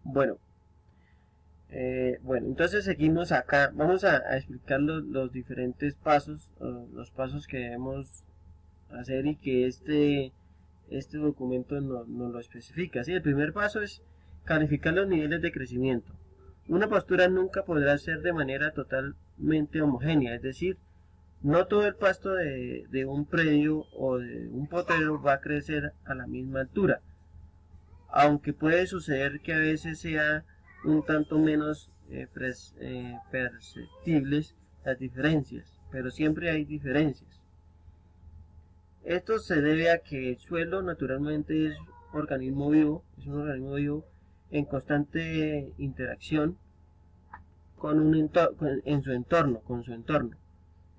Bueno, bueno, entonces seguimos acá. Vamos a explicar los diferentes pasos, los pasos que debemos hacer y que este documento nos lo especifica. ¿Sí? El primer paso es calificar los niveles de crecimiento. Una pastura nunca podrá ser de manera totalmente homogénea, es decir, no todo el pasto de un predio o de un potrero va a crecer a la misma altura, aunque puede suceder que a veces sea un tanto menos perceptibles las diferencias, pero siempre hay diferencias. Esto se debe a que el suelo naturalmente es es un organismo vivo en constante interacción con su entorno.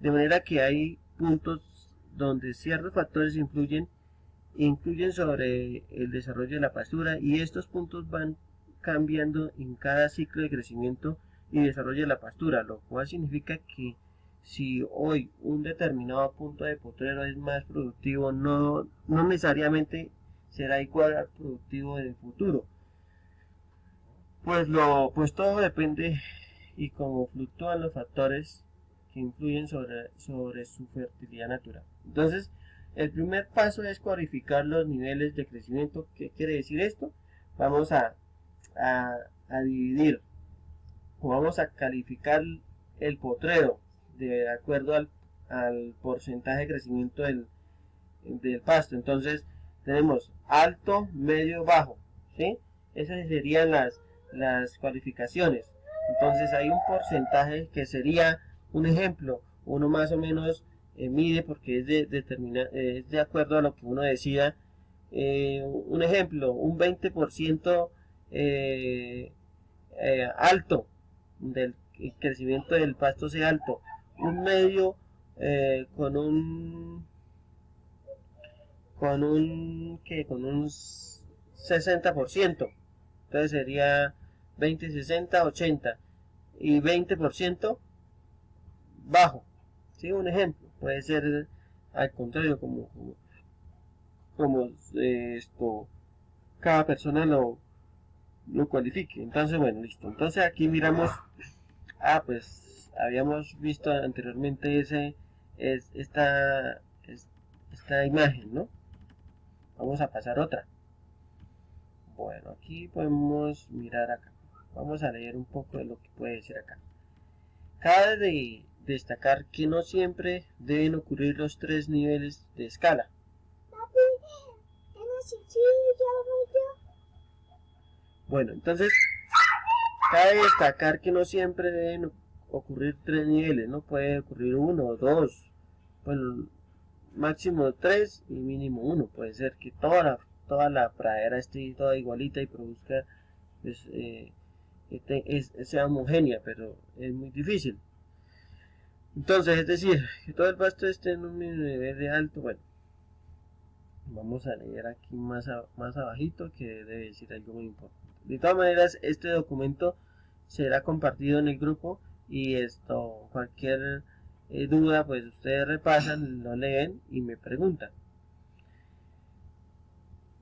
De manera que hay puntos donde ciertos factores influyen sobre el desarrollo de la pastura y estos puntos van cambiando en cada ciclo de crecimiento y desarrollo de la pastura, lo cual significa que si hoy un determinado punto de potrero es más productivo, no necesariamente será igual al productivo del futuro. Pues todo depende y cómo fluctúan los factores que influyen sobre su fertilidad natural. Entonces, el primer paso es cualificar los niveles de crecimiento. ¿Qué quiere decir esto? Vamos a, a dividir o vamos a calificar el potrero de acuerdo al porcentaje de crecimiento del pasto. Entonces, tenemos alto, medio, bajo. ¿Sí? Esas serían las cualificaciones. Entonces hay un porcentaje que sería un ejemplo, uno más o menos mide porque es de acuerdo a lo que uno decida. Un ejemplo, un 20% alto del crecimiento del pasto sea alto, un medio con un 60%, entonces sería 20, 60, 80 y 20% bajo. ¿Sí? Un ejemplo puede ser al contrario, como esto cada persona lo cualifique. Entonces, bueno, listo. Entonces aquí miramos, pues habíamos visto anteriormente esta imagen, ¿no? Vamos a pasar otra. Bueno, aquí podemos mirar acá. Vamos a leer un poco de lo que puede decir acá. Cabe de destacar que no siempre deben ocurrir los tres niveles de escala. Bueno, entonces cabe destacar que no siempre deben ocurrir tres niveles, no puede ocurrir uno o dos, bueno, máximo tres y mínimo uno. Puede ser que toda la pradera esté toda igualita y produzca, pues, sea homogénea, pero es muy difícil. Entonces, es decir, que todo el pasto esté en un nivel de alto. Bueno, vamos a leer aquí más abajito que debe decir algo muy importante. De todas maneras, este documento será compartido en el grupo y cualquier duda, pues ustedes repasan, lo leen y me preguntan.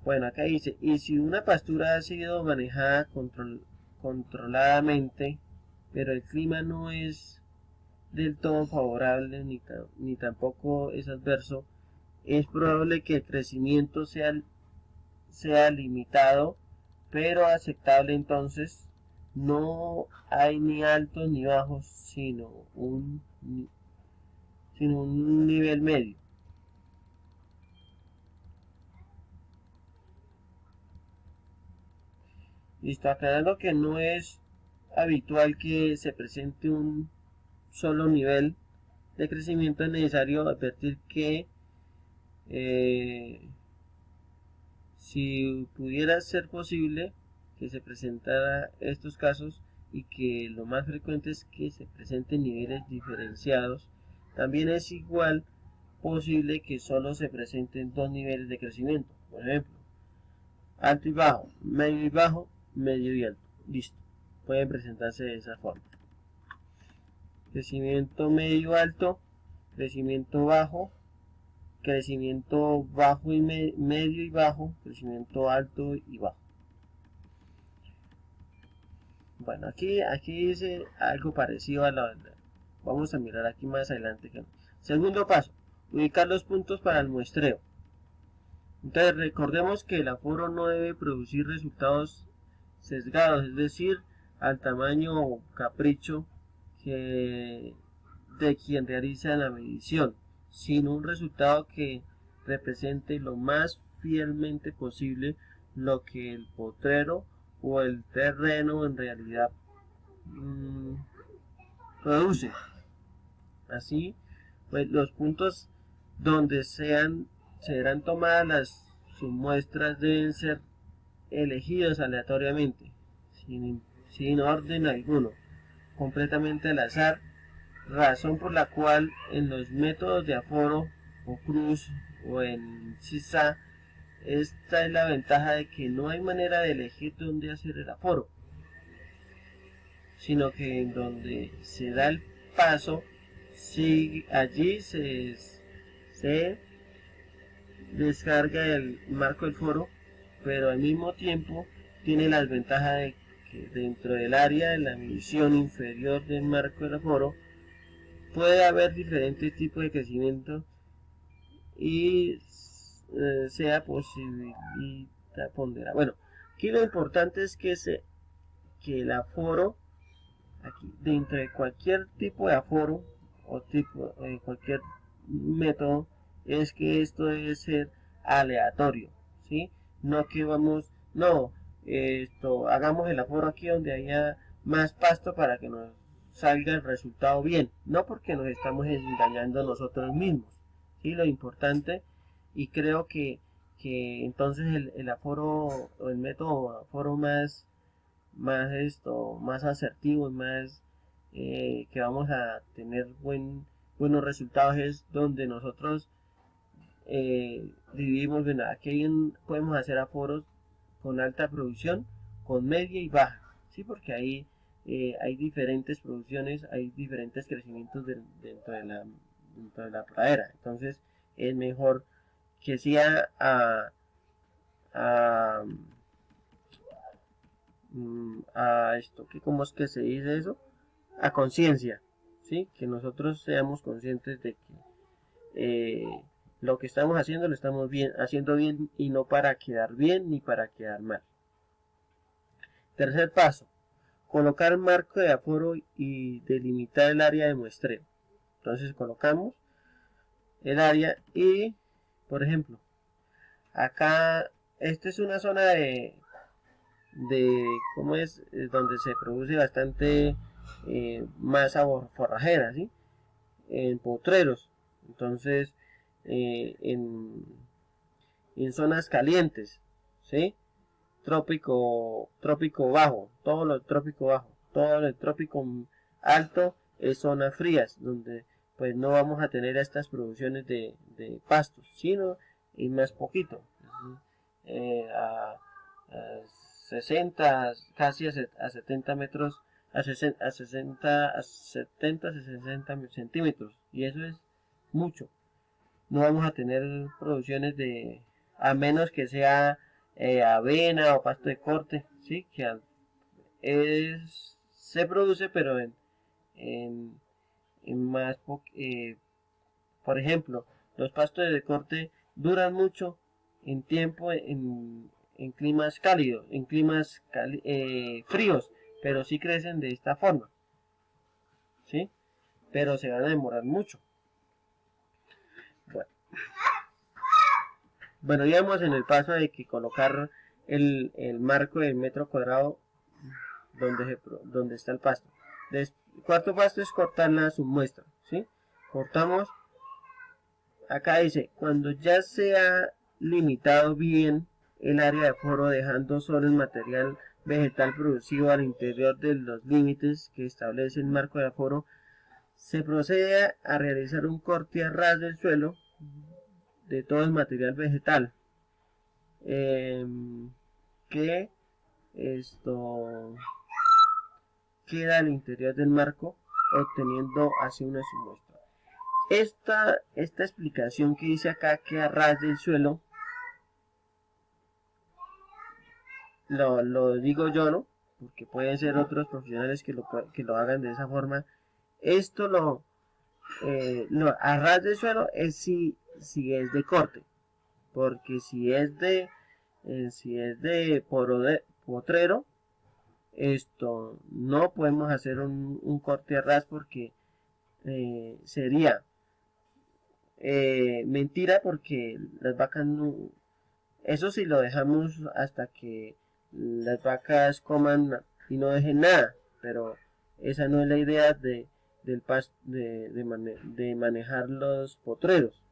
Bueno, acá dice, y si una pastura ha sido manejada controladamente, pero el clima no es del todo favorable ni tampoco es adverso, es probable que el crecimiento sea limitado, pero aceptable. Entonces no hay ni altos ni bajos, sino un nivel medio. Listo, aclarando que no es habitual que se presente un solo nivel de crecimiento, es necesario advertir que si pudiera ser posible que se presentara estos casos y que lo más frecuente es que se presenten niveles diferenciados, también es igual posible que solo se presenten dos niveles de crecimiento. Por ejemplo, alto y bajo, medio y alto. Listo. Pueden presentarse de esa forma. Crecimiento medio alto, crecimiento bajo, crecimiento bajo y medio y bajo, crecimiento alto y bajo. Bueno, aquí dice algo parecido a vamos a mirar aquí más adelante. Segundo paso, ubicar los puntos para el muestreo. Entonces recordemos que el aforo no debe producir resultados sesgados, es decir, al tamaño o capricho de quien realiza la medición, sino un resultado que represente lo más fielmente posible lo que el potrero o el terreno en realidad produce. Así, pues los puntos donde serán tomadas las submuestras deben ser elegidos aleatoriamente, sin orden alguno, completamente al azar, razón por la cual en los métodos de aforo o cruz o en CISA esta es la ventaja de que no hay manera de elegir dónde hacer el aforo, sino que en donde se da el paso, allí se descarga el marco del foro, pero al mismo tiempo tiene la desventaja de que dentro del área de la medición inferior del marco del foro puede haber diferentes tipos de crecimiento y sea posibilita ponderar. Bueno, aquí lo importante es que el aforo, aquí dentro de cualquier tipo de aforo o cualquier método, es que esto debe ser aleatorio, ¿sí? No que hagamos el aforo aquí donde haya más pasto para que nos salga el resultado bien, no, porque nos estamos engañando nosotros mismos, ¿sí? Lo importante, y creo que entonces el aforo o el método aforo más asertivo y más que vamos a tener buenos resultados es donde nosotros dividimos. Bueno, aquí podemos hacer aforos con alta producción, con media y baja, ¿sí? Porque ahí hay diferentes producciones, hay diferentes crecimientos dentro de la pradera. Entonces es mejor que sea a, ¿cómo es que se dice eso? A conciencia, ¿sí? Que nosotros seamos conscientes de que lo que estamos haciendo lo estamos haciendo bien y no para quedar bien ni para quedar mal. Tercer paso, colocar marco de aforo y delimitar el área de muestreo. Entonces colocamos el área y, por ejemplo, acá, esta es una zona ¿cómo es? Donde se produce bastante masa forrajera, ¿sí? En potreros. Entonces, en zonas calientes, ¿sí? Trópico bajo, todo lo trópico bajo, todo el trópico alto es zonas frías, donde pues no vamos a tener estas producciones de pastos, sino y más poquito, a 60, casi a 70 metros, a 60, a 70, 60 centímetros, y eso es mucho. No vamos a tener producciones a menos que sea avena o pasto de corte, ¿sí? Que se produce, pero en, en más, por ejemplo, los pastos de corte duran mucho en tiempo en climas cálidos, en climas fríos, pero sí crecen de esta forma, ¿sí? Pero se van a demorar mucho. Bueno, ya vamos en el paso de que colocar el marco del metro cuadrado donde está el pasto. El cuarto paso es cortar la submuestra, ¿sí? Cortamos, acá dice, cuando ya se ha limitado bien el área de aforo, dejando solo el material vegetal producido al interior de los límites que establece el marco de aforo, se procede a realizar un corte a ras del suelo de todo el material vegetal que esto queda al interior del marco, obteniendo así una submuestra. Esta explicación que dice acá, que a ras del suelo, lo digo yo, ¿no? porque pueden ser otros profesionales que lo hagan de esa forma. Esto a ras de suelo es si es de corte, porque si es de potrero, esto no podemos hacer un corte a ras porque sería mentira, porque las vacas no, eso si lo dejamos hasta que las vacas coman y no dejen nada, pero esa no es la idea de manejar los potreros.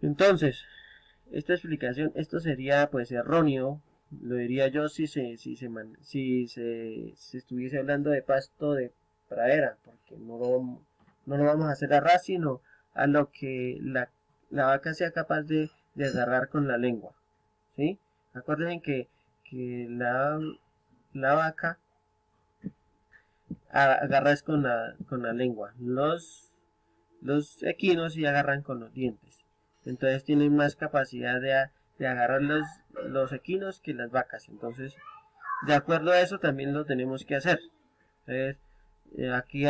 Entonces, esta explicación, esto sería pues erróneo, lo diría yo si se estuviese hablando de pasto de pradera, porque no lo vamos a hacer a ras, sino a lo que la vaca sea capaz de agarrar con la lengua, ¿sí? Acuérdense que la vaca agarra es con la lengua, los equinos sí agarran con los dientes, entonces tienen más capacidad de agarrar los equinos que las vacas. Entonces, de acuerdo a eso también lo tenemos que hacer. Entonces, aquí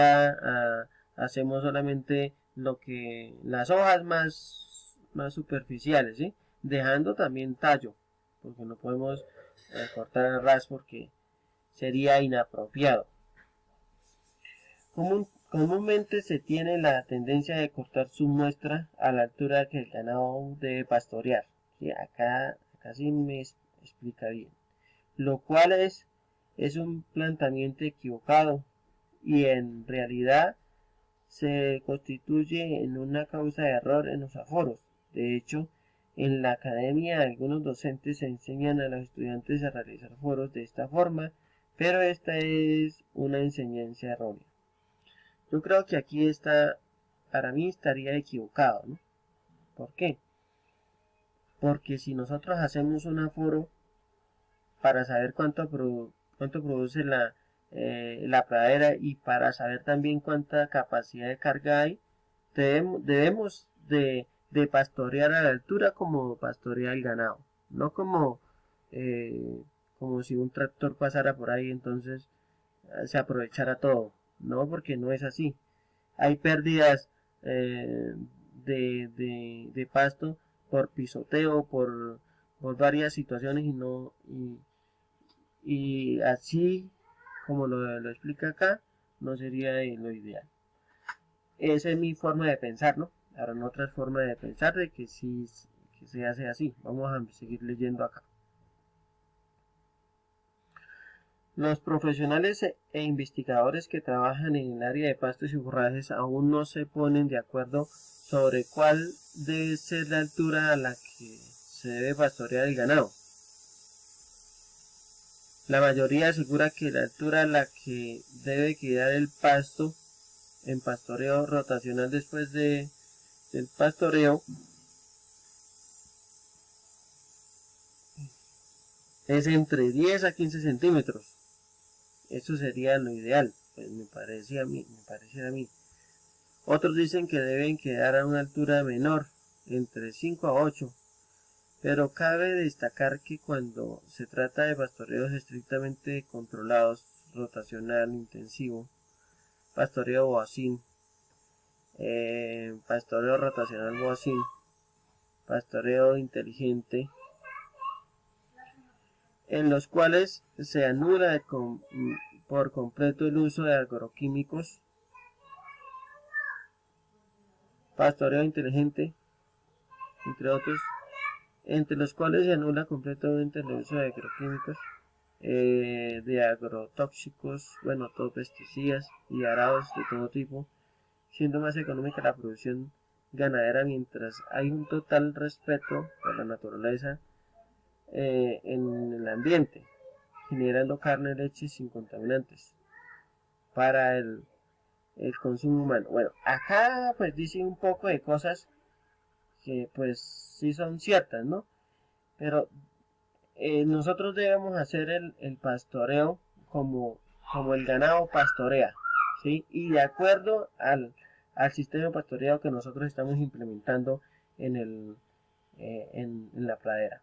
hacemos solamente las hojas más superficiales, ¿sí? Dejando también tallo, porque no podemos cortar el ras porque sería inapropiado. Comúnmente se tiene la tendencia de cortar su muestra a la altura que el ganado debe pastorear. ¿Sí? Acá sí me explica bien. Lo cual es un planteamiento equivocado y en realidad se constituye en una causa de error en los aforos. De hecho, en la academia algunos docentes enseñan a los estudiantes a realizar foros de esta forma, pero esta es una enseñanza errónea. Yo creo que aquí para mí estaría equivocado, ¿no? ¿Por qué? Porque si nosotros hacemos un aforo para saber cuánto produce la pradera y para saber también cuánta capacidad de carga hay, debemos de pastorear a la altura como pastorea el ganado, no como si un tractor pasara por ahí, entonces se aprovechara todo, no, porque no es así. Hay pérdidas de pasto por pisoteo, por varias situaciones y así como lo explica acá, no sería lo ideal. Esa es mi forma de pensar, ¿no? Habrán otras formas de pensar de que sí que se hace así. Vamos a seguir leyendo acá. Los profesionales e investigadores que trabajan en el área de pastos y forrajes aún no se ponen de acuerdo sobre cuál debe ser la altura a la que se debe pastorear el ganado. La mayoría asegura que la altura a la que debe quedar el pasto en pastoreo rotacional después del pastoreo es entre 10 a 15 centímetros. Eso sería lo ideal, pues me parece a mí. Otros dicen que deben quedar a una altura menor, entre 5 a 8, pero cabe destacar que cuando se trata de pastoreos estrictamente controlados, rotacional, intensivo, pastoreo boacín, pastoreo rotacional boacín, pastoreo inteligente, en los cuales se anula por completo el uso de agroquímicos, pastoreo inteligente, entre otros, entre los cuales se anula completamente el uso de agroquímicos, de agrotóxicos, bueno, todos pesticidas y arados de todo tipo, siendo más económica la producción ganadera mientras hay un total respeto por la naturaleza en el ambiente, generando carne y leche sin contaminantes para el consumo humano. Bueno, acá pues dice un poco de cosas que pues sí son ciertas, ¿no? Pero nosotros debemos hacer el pastoreo como el ganado pastorea, ¿sí? Y de acuerdo al sistema de pastoreo que nosotros estamos implementando en la pradera.